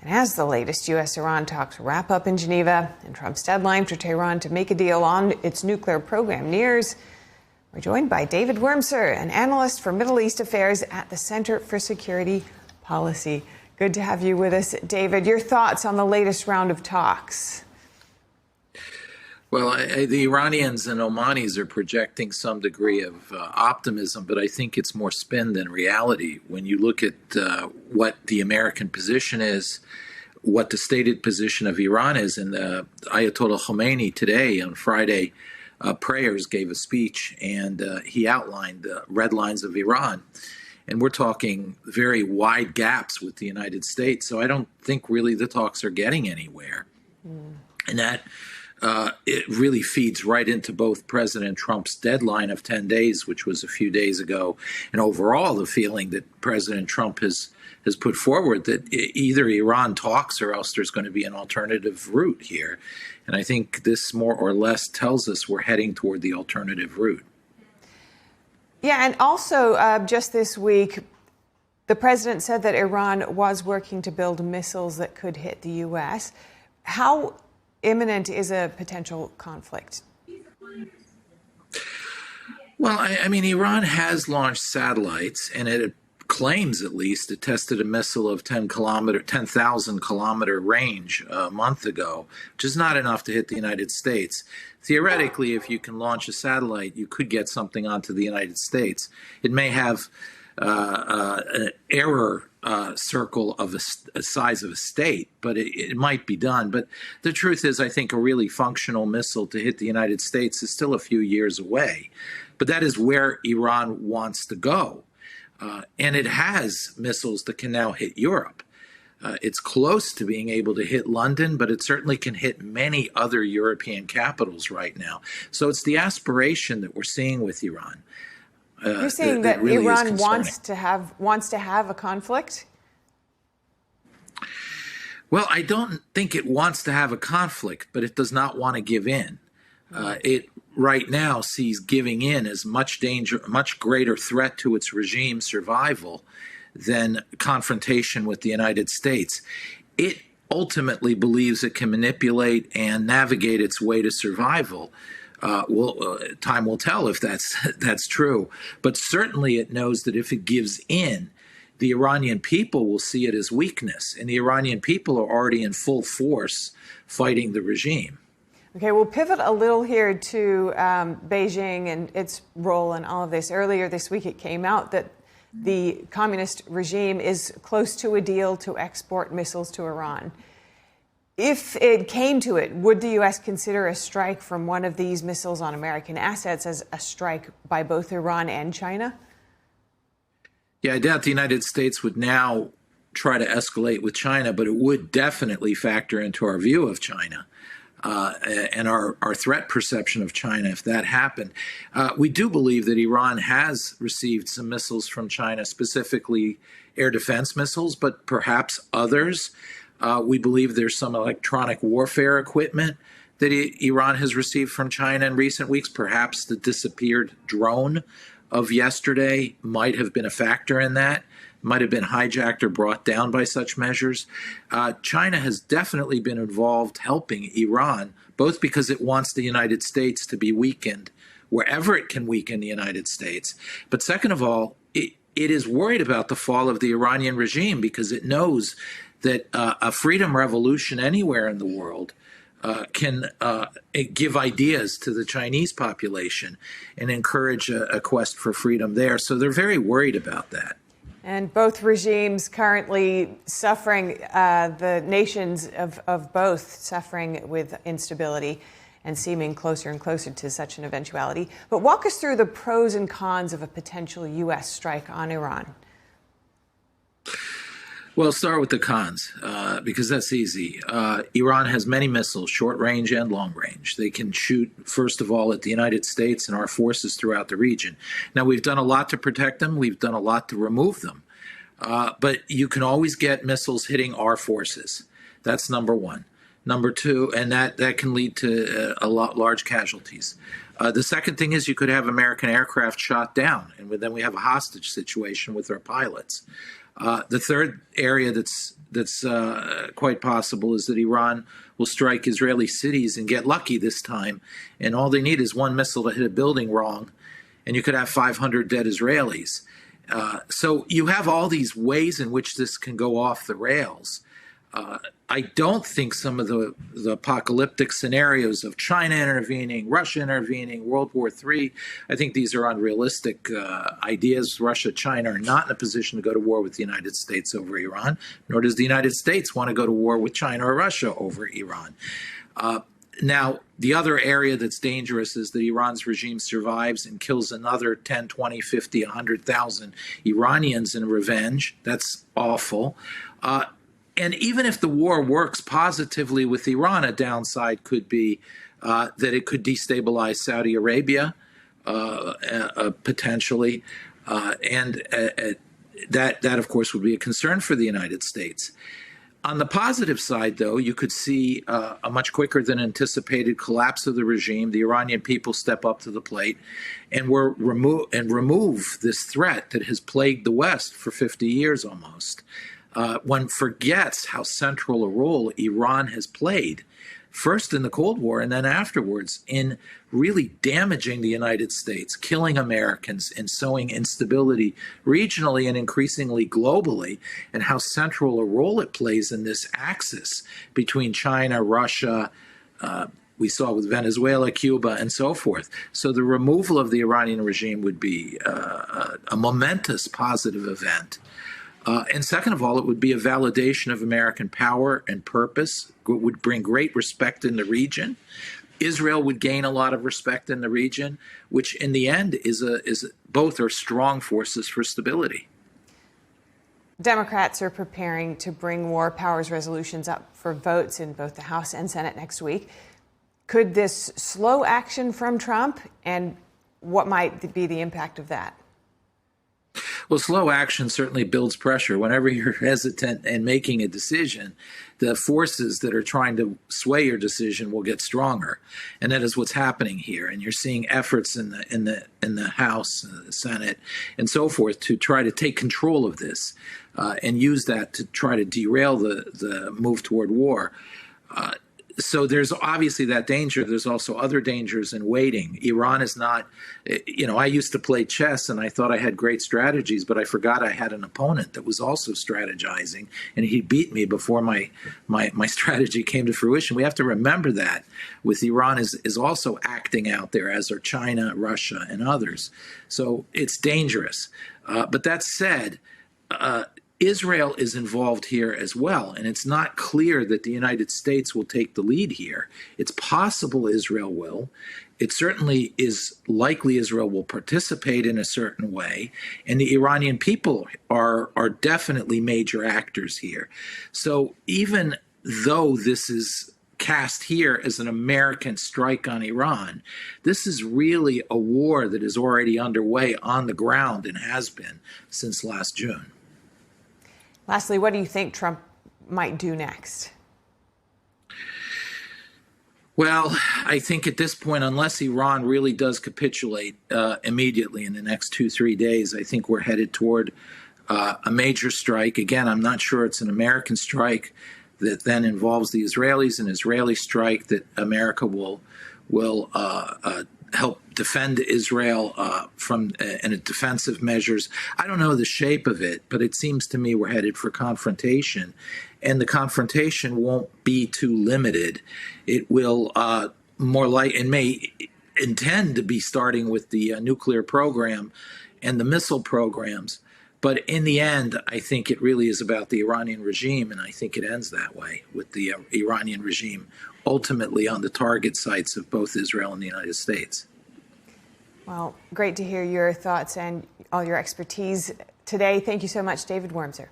And as the latest U.S.-Iran talks wrap up in Geneva and Trump's deadline for Tehran to make a deal on its nuclear program nears, we're joined by David Wurmser, an analyst for Middle East affairs at the Center for Security Policy. Good to have you with us, David. Your thoughts on the latest round of talks? Well, the Iranians and Omanis are projecting some degree of optimism, but I think it's more spin than reality. When you look at what the American position is, what the stated position of Iran is, and Ayatollah Khomeini today on Friday prayers gave a speech, and he outlined the red lines of Iran. And we're talking very wide gaps with the United States. So I don't think really the talks are getting anywhere. And that it really feeds right into both President Trump's deadline of 10 days, which was a few days ago, and overall the feeling that President Trump has put forward that either Iran talks or else there's going to be an alternative route here. And I think this more or less tells us we're heading toward the alternative route. Yeah, and also just this week, the president said that Iran was working to build missiles that could hit the U.S. How imminent is a potential conflict? Well, I mean, Iran has launched satellites, and it claims, at least, it tested a missile of 10,000 kilometer range a month ago, which is not enough to hit the United States. Theoretically, if you can launch a satellite, you could get something onto the United States. It may have an error circle of a size of a state, but it might be done. But the truth is, I think a really functional missile to hit the United States is still a few years away. But that is where Iran wants to go. And it has missiles that can now hit Europe. It's close to being able to hit London, but it certainly can hit many other European capitals right now. So it's the aspiration that we're seeing with Iran. You're saying that really Iran wants to have a conflict? Well, I don't think it wants to have a conflict, but it does not want to give in. It right now sees giving in as much greater threat to its regime's survival than confrontation with the United States. It ultimately believes it can manipulate and navigate its way to survival. Time will tell if that's true. But certainly it knows that if it gives in, the Iranian people will see it as weakness. And the Iranian people are already in full force fighting the regime. Okay, we'll pivot a little here to Beijing and its role in all of this. Earlier this week, it came out that the communist regime is close to a deal to export missiles to Iran. If it came to it, would the U.S. consider a strike from one of these missiles on American assets as a strike by both Iran and China? Yeah, I doubt the United States would now try to escalate with China, but it would definitely factor into our view of China. And our threat perception of China if that happened. We do believe that Iran has received some missiles from China, specifically air defense missiles, but perhaps others. We believe there's some electronic warfare equipment that Iran has received from China in recent weeks. Perhaps the disappeared drone of yesterday might have been a factor in that. Might have been hijacked or brought down by such measures. China has definitely been involved helping Iran, both because it wants the United States to be weakened wherever it can weaken the United States. But second of all, it is worried about the fall of the Iranian regime because it knows that a freedom revolution anywhere in the world can give ideas to the Chinese population and encourage a quest for freedom there. So they're very worried about that. And both regimes currently suffering, the nations of both suffering with instability and seeming closer and closer to such an eventuality. But walk us through the pros and cons of a potential U.S. strike on Iran. Well, start with the cons, because that's easy. Iran has many missiles, short range and long range. They can shoot, first of all, at the United States and our forces throughout the region. Now, we've done a lot to protect them. We've done a lot to remove them. But you can always get missiles hitting our forces. That's number one. Number two, and that can lead to large casualties. The second thing is you could have American aircraft shot down, and then we have a hostage situation with our pilots. The third area that's quite possible is that Iran will strike Israeli cities and get lucky this time, and all they need is one missile to hit a building wrong, and you could have 500 dead Israelis. So you have all these ways in which this can go off the rails. I don't think some of the apocalyptic scenarios of China intervening, Russia intervening, World War III, I think these are unrealistic ideas. Russia, China are not in a position to go to war with the United States over Iran, nor does the United States want to go to war with China or Russia over Iran. Now, the other area that's dangerous is that Iran's regime survives and kills another 10, 20, 50, 100,000 Iranians in revenge. That's awful. And even if the war works positively with Iran, a downside could be that it could destabilize Saudi Arabia potentially. And that, of course, would be a concern for the United States. On the positive side, though, you could see a much quicker than anticipated collapse of the regime. The Iranian people step up to the plate and remove this threat that has plagued the West for 50 years almost. One forgets how central a role Iran has played, first in the Cold War and then afterwards, in really damaging the United States, killing Americans, and sowing instability regionally and increasingly globally, and how central a role it plays in this axis between China, Russia, we saw with Venezuela, Cuba, and so forth. So the removal of the Iranian regime would be a momentous positive event. And second of all, it would be a validation of American power and purpose. It would bring great respect in the region. Israel would gain a lot of respect in the region, which in the end is both are strong forces for stability. Democrats are preparing to bring war powers resolutions up for votes in both the House and Senate next week. Could this slow action from Trump, and what might be the impact of that? Well, slow action certainly builds pressure. Whenever you're hesitant in making a decision, the forces that are trying to sway your decision will get stronger, and that is what's happening here. And you're seeing efforts in the House, the Senate, and so forth to try to take control of this and use that to try to derail the move toward war. So there's obviously that danger. There's also other dangers in waiting. Iran is not, I used to play chess and I thought I had great strategies, but I forgot I had an opponent that was also strategizing, and he beat me before my strategy came to fruition. We have to remember that with Iran is also acting out there, as are China, Russia, and others. So it's dangerous. But that said, Israel is involved here as well, and it's not clear that the United States will take the lead here. It's possible Israel will. It certainly is likely Israel will participate in a certain way, and the Iranian people are definitely major actors here. So even though this is cast here as an American strike on Iran, this is really a war that is already underway on the ground and has been since last June. Lastly, what do you think Trump might do next? Well, I think at this point, unless Iran really does capitulate immediately in the next 2-3 days, I think we're headed toward a major strike. Again, I'm not sure it's an American strike that then involves the Israelis, an Israeli strike that America will help defend Israel from defensive measures. I don't know the shape of it, but it seems to me we're headed for confrontation. And the confrontation won't be too limited. It will it may intend to be starting with the nuclear program and the missile programs. But in the end, I think it really is about the Iranian regime, and I think it ends that way, with the Iranian regime ultimately on the target sites of both Israel and the United States. Well, great to hear your thoughts and all your expertise today. Thank you so much, David Wurmser.